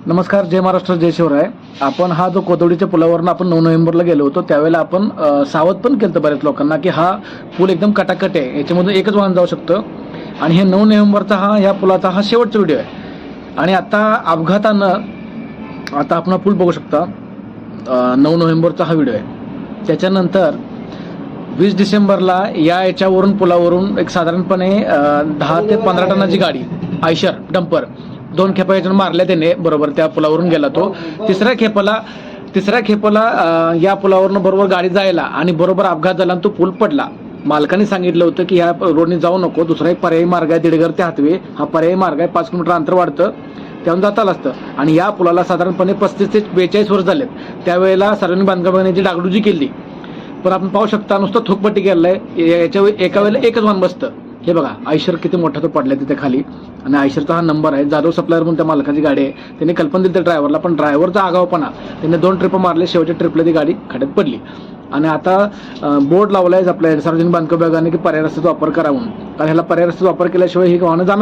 नमस्कार, जय महाराष्ट्र, जय शिवराय. आपण हा जो कोथवडीच्या पुलावरनं आपण 9 नोव्हेंबरला गेलो होतो त्यावेळेला आपण सावध पण केलं बऱ्याच लोकांना की हा पूल एकदम कटाकट आहे, याच्यामधून एकच वाहन जाऊ शकतं. आणि हे 9 नोव्हेंबरचा ह्या पुलाचा हा शेवटचा व्हिडिओ आहे. आणि आता अपघातानं आता आपण पूल बघू शकता. 9 नोव्हेंबरचा हा व्हिडिओ आहे. त्याच्यानंतर 20 डिसेंबरला याच्यावरून पुलावरून एक साधारणपणे 10 ते 15 टनाची गाडी आयशर डंपर 2 खेपा याच्यानं मारल्या त्याने, बरोबर त्या पुलावरून गेला तो. तिसऱ्या खेपाला या पुलावरून बरोबर गाडी जायला आणि बरोबर अपघात झाला आणि तो पूल पडला. मालकाने सांगितलं होतं की ह्या रोडने जाऊ नको, दुसरा एक पर्यायी मार्ग आहे दिडगर ते हातवे, हा पर्यायी मार्ग आहे, 5 किलोमीटर अंतर वाढतं, त्याहून जाता आलं असतं. आणि या पुलाला साधारणपणे 35 ते 42 वर्ष झालेत. त्यावेळेला सार्वजनिक बांधकामाची डागडुजी केली, पण आपण पाहू शकता नुसतं थोकपट्टी केलं आहे. याच्या एका वेळेला एकच वाहन बसतं. हे बघा आयशर किती मोठा तो पडला तिथे खाली, आणि आयशरचा हा नंबर आहे. जाधव सप्लायर म्हणून त्या मालकाची गाडी आहे. त्यांनी कल्पना दिली त्या ड्रायव्हरला, पण ड्रायव्हरचा आगावपणा, त्याने 2 ट्रिप मारले, शेवटच्या ट्रिपला ती गाडी खड्यात पडली. आणि आता बोर्ड लावलाय आपल्या सार्वजनिक बांधकाम विभागाने की पर्याय रस्त्याचा वापर करा म्हणून, कारण ह्याला पर्याय रस्त्याचा वापर केल्याशिवाय ही वाहनं जाणार